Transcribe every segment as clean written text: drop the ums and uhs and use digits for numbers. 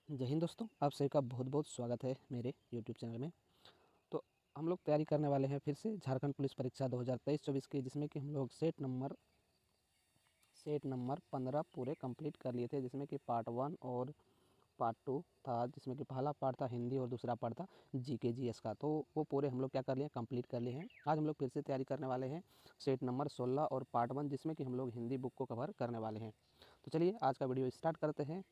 जय हिंद दोस्तों, आप सभी का बहुत बहुत स्वागत है मेरे यूट्यूब चैनल में। तो हम लोग तैयारी करने वाले हैं फिर से झारखंड पुलिस परीक्षा 2023-24 की, जिसमें कि हम लोग सेट नंबर 15 पूरे कंप्लीट कर लिए थे, जिसमें कि पार्ट 1 और पार्ट 2 था, जिसमें कि पहला पार्ट था हिंदी और दूसरा पार्ट था जीके जीएस का। तो वो पूरे हम लोग क्या कर लिए, कंप्लीट कर लिए हैं। आज हम लोग फिर से तैयारी करने वाले हैं सेट नंबर 16 और पार्ट 1, जिसमें कि हम लोग हिंदी बुक को कवर करने वाले हैं। तो चलिए आज का वीडियो स्टार्ट करते हैं।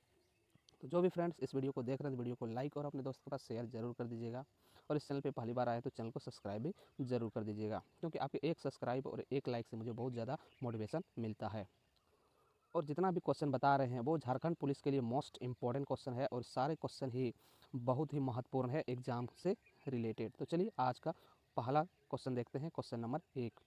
तो जो भी फ्रेंड्स इस वीडियो को देख रहे हैं, वीडियो को लाइक और अपने दोस्तों के पास शेयर जरूर कर दीजिएगा, और इस चैनल पे पहली बार आए तो चैनल को सब्सक्राइब भी जरूर कर दीजिएगा, क्योंकि आपके एक सब्सक्राइब और एक लाइक से मुझे बहुत ज़्यादा मोटिवेशन मिलता है। और जितना भी क्वेश्चन बता रहे हैं वो झारखंड पुलिस के लिए मोस्ट इंपॉर्टेंट क्वेश्चन है, और सारे क्वेश्चन ही बहुत ही महत्वपूर्ण है एग्जाम से रिलेटेड। तो चलिए आज का पहला क्वेश्चन देखते हैं। क्वेश्चन नंबर 1,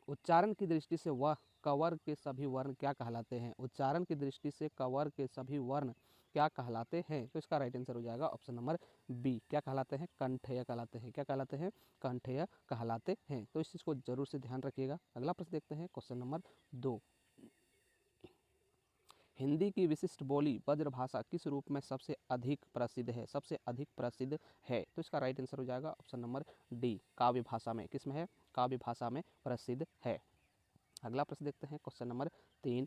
उच्चारण की दृष्टि से वह कवर के सभी वर्ण क्या कहलाते हैं? उच्चारण की दृष्टि से कवर के सभी वर्ण क्या कहलाते हैं? तो इसका राइट आंसर हो जाएगा ऑप्शन नंबर बी। क्या कहलाते हैं? कंठेय कहलाते हैं। क्या कहलाते हैं? कंठेय कहलाते हैं। तो इस चीज़ को जरूर से ध्यान रखिएगा। अगला प्रश्न देखते हैं, क्वेश्चन नंबर 2, हिंदी की विशिष्ट बोली ब्रजभाषा किस रूप में सबसे अधिक प्रसिद्ध है? सबसे अधिक प्रसिद्ध है। तो इसका राइट आंसर हो जाएगा ऑप्शन नंबर डी, काव्य भाषा में। किस में है? काव्य भाषा में प्रसिद्ध है। अगला प्रश्न देखते हैं, क्वेश्चन नंबर 3,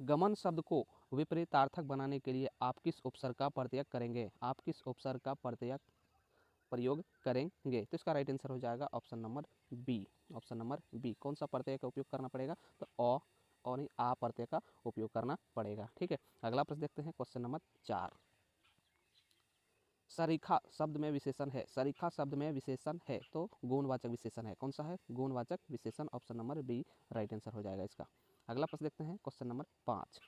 गमन शब्द को विपरीतार्थक बनाने के लिए आप किस उपसर्ग का प्रत्यय करेंगे? आप किस उपसर्ग का प्रयोग करेंगे? तो इसका राइट आंसर हो जाएगा option number B. Option number B. कौन सा प्रत्यय का उपयोग करना पड़ेगा? तो अ और नहीं आ प्रत्यय का उपयोग करना पड़ेगा। ठीक है। अगला प्रश्न देखते हैं, क्वेश्चन नंबर 4, सरीखा शब्द में विशेषण है। सरीखा शब्द में विशेषण है तो गुणवाचक विशेषण है। कौन सा है? गुणवाचक विशेषण। Option number B right answer हो जाएगा इसका। अगला प्रश्न देखते हैं, क्वेश्चन नंबर 5,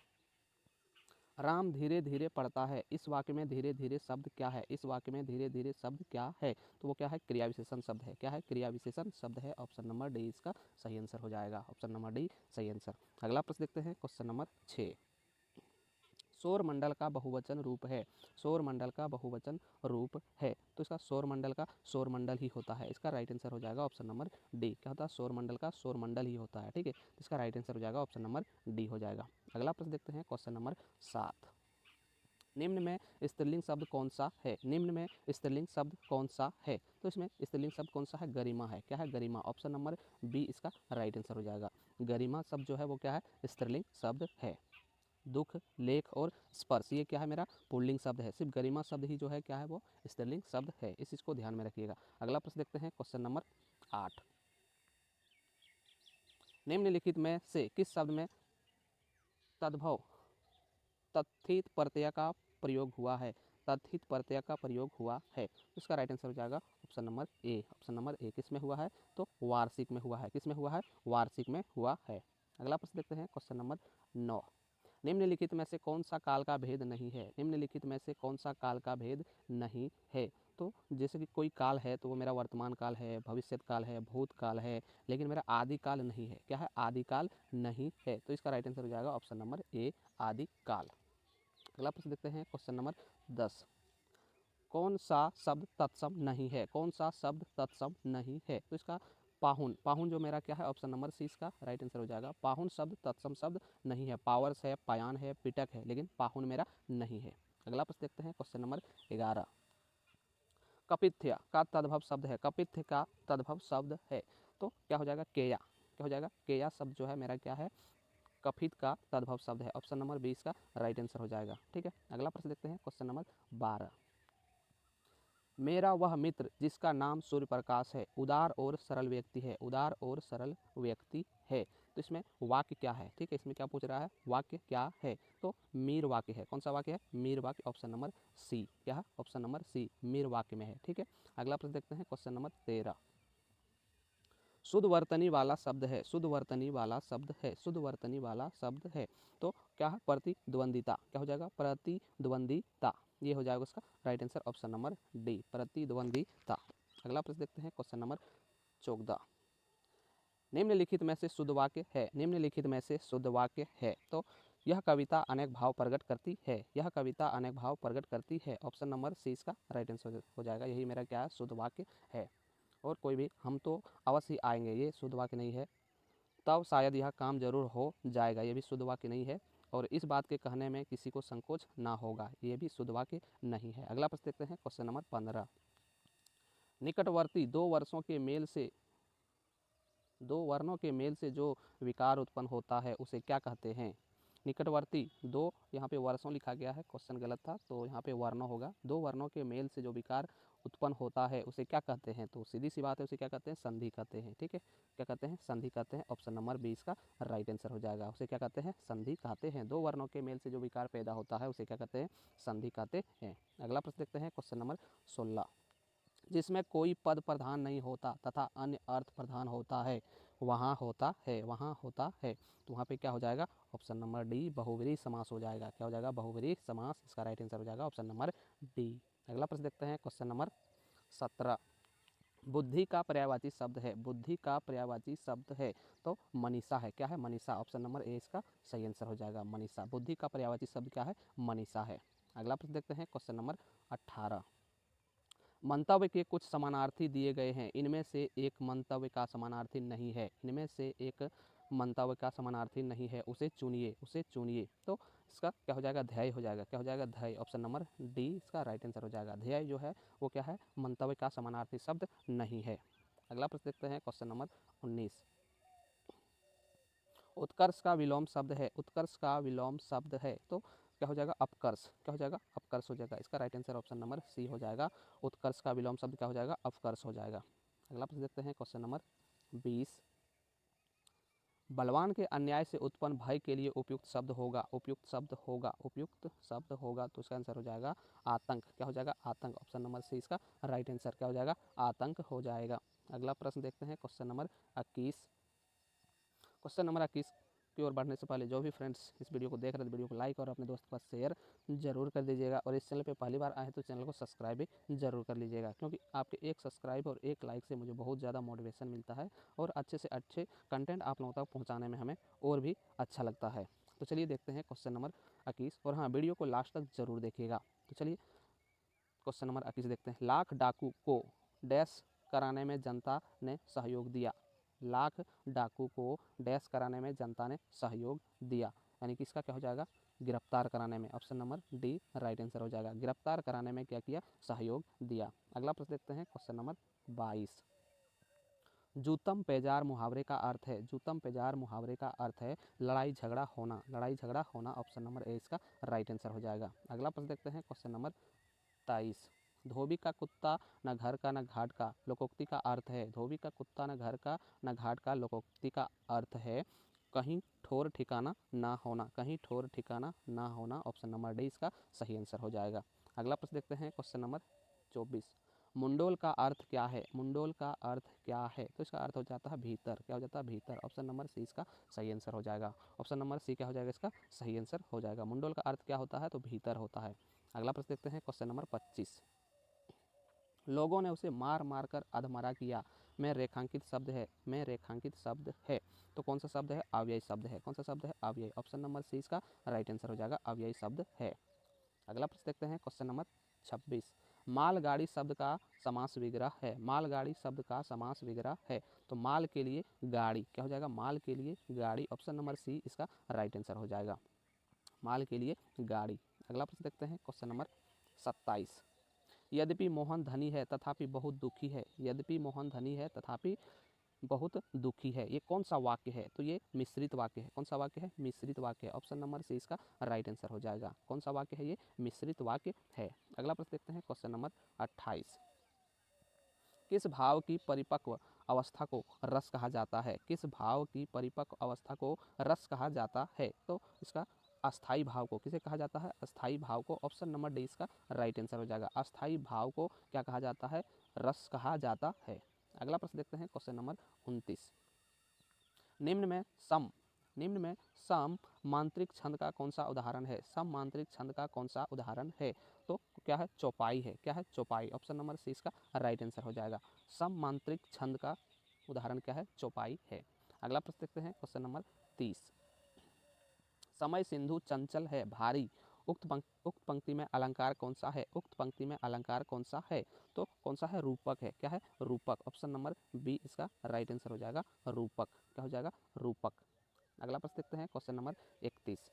राम धीरे धीरे पढ़ता है। इस वाक्य में धीरे धीरे शब्द क्या है? इस वाक्य में धीरे धीरे शब्द क्या है? तो वो क्या है? क्रिया विशेषण शब्द है। क्या है? क्रिया विशेषण शब्द है। ऑप्शन नंबर डी इसका सही आंसर हो जाएगा। ऑप्शन नंबर डी सही आंसर। अगला प्रश्न देखते हैं, क्वेश्चन नंबर 6, सौर मंडल का बहुवचन रूप है। सौर मंडल का बहुवचन रूप है तो इसका सौर मंडल का सौर मंडल ही होता है। इसका राइट आंसर हो जाएगा ऑप्शन नंबर डी। क्या होता है? सौर मंडल का सौर मंडल ही होता है। ठीक है। इसका राइट आंसर हो जाएगा ऑप्शन नंबर डी हो जाएगा। अगला प्रश्न देखते हैं, क्वेश्चन नंबर 7, निम्न में स्त्रीलिंग शब्द कौन सा है? निम्न में स्त्रीलिंग शब्द कौन सा है? तो इसमें स्त्रीलिंग शब्द कौन सा है? गरिमा है। क्या है? गरिमा। ऑप्शन नंबर बी इसका राइट आंसर हो जाएगा। गरिमा शब्द जो है वो क्या है? स्त्रीलिंग शब्द है। दुख, लेख और स्पर्श ये क्या है? मेरा पुल्लिंग शब्द है। सिर्फ गरिमा शब्द ही जो है क्या है? वो स्त्रीलिंग शब्द है। इस चीज़ को ध्यान में रखिएगा। अगला प्रश्न देखते हैं, क्वेश्चन नंबर 8, निम्नलिखित में से किस शब्द में तद्भव तथित प्रत्यय का प्रयोग हुआ है? तथित प्रत्यय का प्रयोग हुआ है। इसका राइट आंसर हो जाएगा option number A. Option number A किस में हुआ है? तो वार्षिक में हुआ है। किस में हुआ है? वार्षिक में हुआ है। अगला प्रश्न देखते हैं, क्वेश्चन नंबर 9, निम्नलिखित में से कौन सा काल का भेद नहीं है? निम्नलिखित में से कौन सा काल का भेद नहीं है? तो जैसे कि कोई काल है तो वो मेरा वर्तमान काल है, भविष्य काल है, भूतकाल है, लेकिन मेरा आदि काल नहीं है। क्या है? आदि काल नहीं है। तो इसका राइट आंसर हो जाएगा ऑप्शन नंबर ए, आदि काल। अगला प्रश्न देखते हैं, क्वेश्चन नंबर 10, कौन सा शब्द तत्सम नहीं है? कौन सा शब्द तत्सम नहीं है? तो इसका पाहुन। पाहुन जो मेरा क्या है? ऑप्शन नंबर सी इसका राइट आंसर हो जाएगा। पाहुन शब्द तत्सम शब्द नहीं है। पावर्स है, पायान है, पिटक है, लेकिन पाहुन मेरा नहीं है। अगला प्रश्न देखते हैं, क्वेश्चन नंबर 11, कपिथ्य का तद्भव शब्द है। कपिथ्य का तद्भव शब्द है तो क्या हो जाएगा? केया। क्या हो जाएगा? केया शब्द जो है मेरा क्या है? कफित का तद्भव शब्द है। ऑप्शन नंबर 20 का राइट आंसर हो जाएगा। ठीक है। अगला प्रश्न देखते हैं, क्वेश्चन नंबर 12, मेरा वह मित्र जिसका नाम सूर्य प्रकाश है उदार और सरल व्यक्ति है। उदार और सरल व्यक्ति है तो इसमें वाक्य क्या है? ठीक है। इसमें क्या पूछ रहा है? वाक्य क्या है? तो मीर वाक्य है। कौन सा वाक्य है? मीर वाक्य। Option number C. क्या है? ऑप्शन नंबर सी मीर वाक्य में है। ठीक है। अगला प्रश्न देखते हैं, क्वेश्चन नंबर 13, शुद्ध वर्तनी वाला शब्द है। शुद्ध वर्तनी वाला शब्द है। शुद्ध वर्तनी वाला शब्द है तो क्या है? प्रतिद्वंदिता। क्या हो जाएगा? प्रतिद्वंदिता। ये हो जाएगा उसका right answer option number D, प्रतिद्वंदिता। अगला प्रश्न देखते हैं, क्वेश्चन नंबर 14, निम्नलिखित में से शुद्ध वाक्य है। निम्नलिखित में से शुद्ध वाक्य है तो यह कविता अनेक भाव प्रकट करती है। यह कविता अनेक भाव प्रकट करती है। ऑप्शन नंबर सी इसका राइट आंसर हो जाएगा। यही मेरा क्या है? शुद्ध वाक्य है। और कोई भी हम तो अवश्य ही आएंगे, ये शुद्ध वाक्य नहीं है, तब शायद यह काम जरूर हो जाएगा, ये भी शुद्ध वाक्य नहीं है। और इस बात के कहने में किसी को संकोच ना होगा, ये भी शुद्ध वाक्य नहीं है। अगला प्रश्न देखते हैं, क्वेश्चन नंबर 15। निकटवर्ती दो वर्णों के मेल से जो विकार उत्पन्न होता है उसे क्या कहते हैं? निकटवर्ती दो, यहाँ पे वर्षों लिखा गया है, क्वेश्चन गलत था, तो यहाँ पे वर्ण होगा। दो वर्णों के मेल से जो विकार उत्पन्न होता है उसे क्या कहते हैं? तो सीधी सी बात है, उसे क्या कहते हैं? संधि कहते हैं। ठीक है, क्या कहते हैं? संधि कहते हैं। ऑप्शन नंबर 20 का राइट आंसर हो जाएगा। उसे क्या कहते हैं? संधि कहते हैं। दो वर्णों के मेल से जो विकार पैदा होता है उसे क्या कहते हैं? संधि कहते हैं। अगला प्रश्न देखते हैं, क्वेश्चन नंबर 16। जिसमें कोई पद प्रधान नहीं होता तथा अन्य अर्थ प्रधान होता है, वहाँ होता है। तो वहाँ पे क्या हो जाएगा? ऑप्शन नंबर डी, बहुव्रीहि समास हो जाएगा। क्या हो जाएगा? बहुव्रीहि समास। इसका राइट आंसर हो जाएगा ऑप्शन नंबर डी। अगला प्रश्न देखते हैं, क्वेश्चन नंबर 17। बुद्धि का पर्यायवाची शब्द है, बुद्धि का पर्यायवाची शब्द है तो मनीषा है। क्या है? मनीषा। ऑप्शन नंबर ए इसका सही आंसर हो जाएगा, मनीषा। बुद्धि का पर्यायवाची शब्द क्या है? मनीषा है। अगला प्रश्न देखते हैं, क्वेश्चन नंबर 18। मंतव्य के कुछ समानार्थी दिए गए हैं, इनमें से एक मंतव्य का समानार्थी नहीं है, इनमें से एक मंतव्य का समानार्थी नहीं है, उसे चुनिए। तो इसका क्या हो जाएगा? ध्येय हो जाएगा। क्या हो जाएगा? ध्येय। ऑप्शन नंबर डी इसका राइट आंसर हो जाएगा। ध्येय जो है वो क्या है? मंतव्य का समानार्थी शब्द नहीं है। अगला प्रश्न देखते हैं, क्वेश्चन नंबर 19। उत्कर्ष का विलोम शब्द है, उत्कर्ष का विलोम शब्द है तो क्या हो जाएगा? अपकर्ष। क्या हो जाएगा? अपकर्ष हो जाएगा। इसका right answer option number C हो जाएगा। उत्कर्ष का विलोम शब्द क्या हो जाएगा? अपकर्ष हो जाएगा। अगला प्रश्न देखते हैं, क्वेश्चन नंबर 20। बलवान के अन्याय से उत्पन्न भय के लिए उपयुक्त शब्द होगा, तो इसका आंसर हो जाएगा आतंक। क्या हो जाएगा? आतंक। ऑप्शन नंबर सी इसका राइट आंसर क्या हो जाएगा? आतंक हो जाएगा। अगला प्रश्न देखते हैं, क्वेश्चन नंबर 21। क्वेश्चन नंबर 21 की ओर बढ़ने से पहले जो भी फ्रेंड्स इस वीडियो को देख रहे हैं, वीडियो को लाइक और अपने दोस्त के पास शेयर जरूर कर दीजिएगा, और इस चैनल पे पहली बार आए तो चैनल को सब्सक्राइब भी जरूर कर लीजिएगा, क्योंकि आपके एक सब्सक्राइब और एक लाइक से मुझे बहुत ज़्यादा मोटिवेशन मिलता है और अच्छे से अच्छे कंटेंट आप लोगों तक पहुँचाने में हमें और भी अच्छा लगता है। तो चलिए देखते हैं क्वेश्चन नंबर 21, और हाँ, वीडियो को लास्ट तक जरूर देखिएगा। तो चलिए क्वेश्चन नंबर 21 देखते हैं। लाख डाकू को डैश कराने में जनता ने सहयोग दिया, लाख डाकू को डैश कराने में जनता ने सहयोग दिया, यानी कि इसका क्या हो जाएगा? गिरफ्तार कराने में। Option number D right answer हो जाएगा। गिरफ्तार कराने में क्या किया? सहयोग दिया। अगला प्रश्न देखते हैं, क्वेश्चन नंबर 22। जूतम पेजार मुहावरे का अर्थ है, जूतम पेजार मुहावरे का अर्थ है लड़ाई झगड़ा होना, लड़ाई झगड़ा होना। ऑप्शन नंबर ए इसका राइट आंसर हो जाएगा। अगला प्रश्न देखते हैं, क्वेश्चन नंबर 23। धोबी का कुत्ता न घर का न घाट का, लोकोक्ति का अर्थ है, धोबी का कुत्ता न घर का न घाट का, लोकोक्ति का अर्थ है कहीं ठोर ठिकाना ना होना, कहीं ठोर ठिकाना ना होना। ऑप्शन नंबर डी इसका सही आंसर हो जाएगा। अगला प्रश्न देखते हैं, क्वेश्चन नंबर 24। मुंडोल का अर्थ क्या है? मुंडोल का अर्थ क्या है? तो इसका अर्थ हो जाता है भीतर। क्या हो जाता है? भीतर। ऑप्शन नंबर सी इसका सही आंसर हो जाएगा। ऑप्शन नंबर सी क्या हो जाएगा? इसका सही आंसर हो जाएगा। मुंडोल का अर्थ क्या होता है? तो भीतर होता है। अगला प्रश्न देखते हैं, क्वेश्चन नंबर 25। लोगों ने उसे मार मार कर अधमरा किया, में रेखांकित शब्द है, में रेखांकित शब्द है तो कौन सा शब्द है? अव्ययी शब्द है। कौन सा शब्द है? अव्ययी। ऑप्शन नंबर सी इसका राइट आंसर हो जाएगा, अव्ययी शब्द है। अगला प्रश्न देखते हैं, क्वेश्चन नंबर 26। मालगाड़ी शब्द का समास विग्रह है, मालगाड़ी शब्द का समास विग्रह है तो माल के लिए गाड़ी। क्या हो जाएगा? माल के लिए गाड़ी। ऑप्शन नंबर सी इसका राइट आंसर हो जाएगा, माल के लिए गाड़ी। अगला प्रश्न देखते हैं, क्वेश्चन नंबर 27। यद्यपि मोहन धनी है तथापि बहुत दुखी है, यद्यपि मोहन धनी है तथापि बहुत दुखी है, ये कौन सा वाक्य है? तो ये मिश्रित वाक्य है। कौन सा वाक्य है? मिश्रित वाक्य है। ऑप्शन नंबर सी इसका राइट आंसर हो जाएगा। कौन सा वाक्य है? ये मिश्रित वाक्य है। अगला प्रश्न देखते हैं, क्वेश्चन नंबर 28। किस भाव की परिपक्व अवस्था को रस कहा जाता है? किस भाव की परिपक्व अवस्था को रस कहा जाता है? तो इसका अस्थाई भाव को किसे कहा जाता है? अस्थाई भाव को। ऑप्शन नंबर डी इसका राइट आंसर हो जाएगा। अस्थाई भाव को क्या कहा जाता है? रस कहा जाता है। अगला प्रश्न देखते हैं, क्वेश्चन नंबर 29। निम्न में सम मांत्रिक छंद का कौन सा उदाहरण है? सम मांत्रिक छंद का कौन सा उदाहरण है? तो क्या है? चौपाई है। क्या है? चौपाई। ऑप्शन नंबर सी इसका राइट आंसर हो जाएगा। सम मांत्रिक छंद का उदाहरण क्या है? चौपाई है। अगला प्रश्न देखते हैं, क्वेश्चन नंबर 30। समय सिंधु चंचल है भारी, उक्त पंक्ति में अलंकार कौन सा है? उक्त पंक्ति में अलंकार कौन सा है? तो कौन सा है? रूपक है। क्या है? रूपक। ऑप्शन नंबर बी इसका राइट आंसर हो जाएगा, रूपक। क्या हो जाएगा? रूपक। अगला प्रश्न देखते हैं, क्वेश्चन नंबर 31।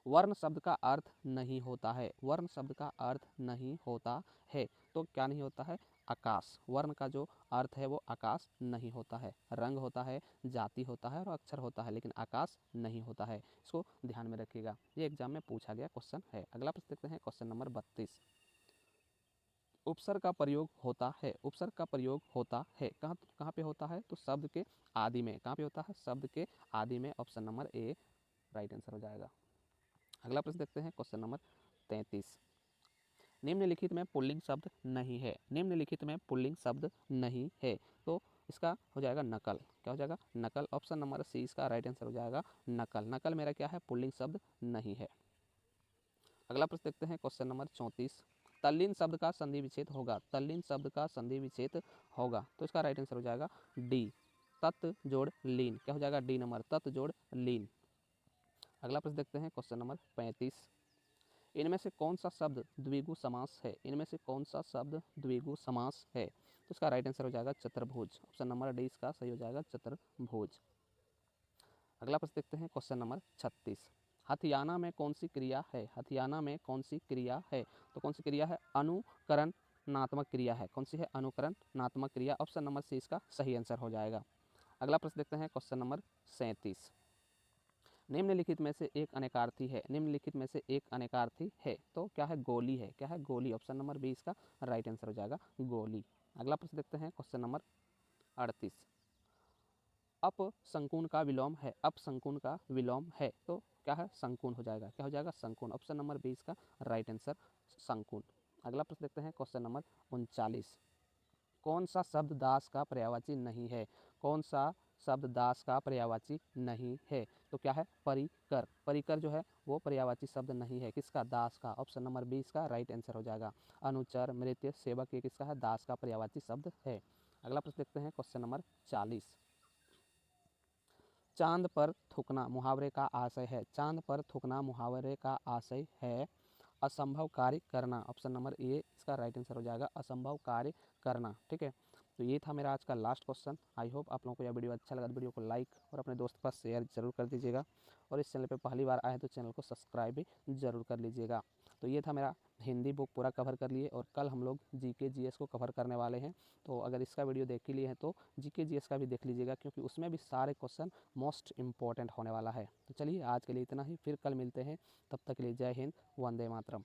वर्ण शब्द का अर्थ नहीं होता है, वर्ण शब्द का अर्थ नहीं होता है। तो क्या नहीं होता है? आकाश। वर्ण का जो अर्थ है वो आकाश नहीं होता है। रंग होता है, जाति होता है और अक्षर होता है, लेकिन आकाश नहीं होता है। इसको ध्यान में रखिएगा, ये एग्जाम में पूछा गया क्वेश्चन है। अगला प्रश्न देखते हैं, क्वेश्चन नंबर 32। उपसर्ग का प्रयोग होता है, उपसर्ग का प्रयोग होता है कहाँ कहाँ पे होता है? तो शब्द के आदि में। कहाँ पे होता है? शब्द के आदि में। Option number A right answer हो जाएगा। अगला प्रश्न देखते हैं, क्वेश्चन नंबर 33। निम्नलिखित में पुल्लिंग शब्द नहीं है, निम्नलिखित में पुल्लिंग शब्द नहीं है, तो इसका हो जाएगा नकल। क्या हो जाएगा? नकल। ऑप्शन नंबर सी इसका राइट आंसर हो जाएगा, नकल। नकल मेरा क्या है? पुल्लिंग शब्द नहीं है। अगला प्रश्न देखते हैं, क्वेश्चन नंबर 34। तल्लीन शब्द का संधि विच्छेद होगा, तल्लीन शब्द का संधि विच्छेद होगा, तो इसका राइट आंसर हो जाएगा डी, तत् जोड़ लीन। क्या हो जाएगा? डी नंबर, तत् जोड़ लीन। अगला प्रश्न देखते हैं, क्वेश्चन नंबर 35। इनमें से कौन सा शब्द द्विगु समास है, इनमें से कौन सा शब्द द्विगु समास है, तो इसका राइट आंसर हो जाएगा चतुर्भुज। ऑप्शन नंबर डी इसका सही हो जाएगा, चतुर्भुज। अगला प्रश्न देखते हैं, क्वेश्चन नंबर 36। हथियाना में कौन सी क्रिया है, हथियाना में कौन सी क्रिया है, तो कौन सी क्रिया है? अनुकरणनात्मक क्रिया है। कौन सी है? अनुकरणनात्मक क्रिया। ऑप्शन नंबर सी इसका सही आंसर हो जाएगा। अगला प्रश्न देखते हैं, क्वेश्चन नंबर 37। निम्नलिखित में से एक अनेकार्थी है, निम्नलिखित में से एक अनेकार्थी है, तो क्या है? गोली है। क्या है? गोली। ऑप्शन नंबर बी इसका राइट आंसर हो जाएगा, गोली। अगला प्रश्न देखते हैं, क्वेश्चन नंबर 38। अप संकुन का विलोम है, अप संकुन का विलोम है, तो क्या है? संकुन हो जाएगा। क्या हो जाएगा? संकुन। ऑप्शन नंबर बी इसका राइट आंसर, संकुन। अगला प्रश्न देखते हैं, क्वेश्चन नंबर 39। कौन सा शब्द दास का पर्यायवाची नहीं है, कौन सा शब्द दास का पर्यायवाची नहीं है, तो क्या है? परिकर। परिकर जो है वो पर्यायवाची शब्द नहीं है, किसका? दास का। ऑप्शन नंबर बी इसका राइट आंसर हो जाएगा। अनुचर, मृत्य, सेवक, ये किसका है? दास का पर्यायवाची शब्द है। अगला प्रश्न देखते हैं, क्वेश्चन नंबर 40। चांद पर थूकना मुहावरे का आशय है, चांद पर थूकना मुहावरे का आशय है असंभव कार्य करना। ऑप्शन नंबर ए इसका राइट आंसर हो जाएगा, असंभव कार्य करना। ठीक है, तो ये था मेरा आज का लास्ट क्वेश्चन। आई होप आप लोगों को यह वीडियो अच्छा लगा तो वीडियो को लाइक और अपने दोस्त के पास शेयर जरूर कर दीजिएगा, और इस चैनल पे पहली बार आए तो चैनल को सब्सक्राइब भी जरूर कर लीजिएगा। तो ये था मेरा हिंदी बुक पूरा कवर कर लिए, और कल हम लोग जीके जीएस को कवर करने वाले हैं। तो अगर इसका वीडियो देख ही लिए हैं तो जीके जीएस का भी देख लीजिएगा, क्योंकि उसमें भी सारे क्वेश्चन मोस्ट इंपॉर्टेंट होने वाला है। तो चलिए आज के लिए इतना ही, फिर कल मिलते हैं। तब तक के लिए जय हिंद, वंदे मातरम।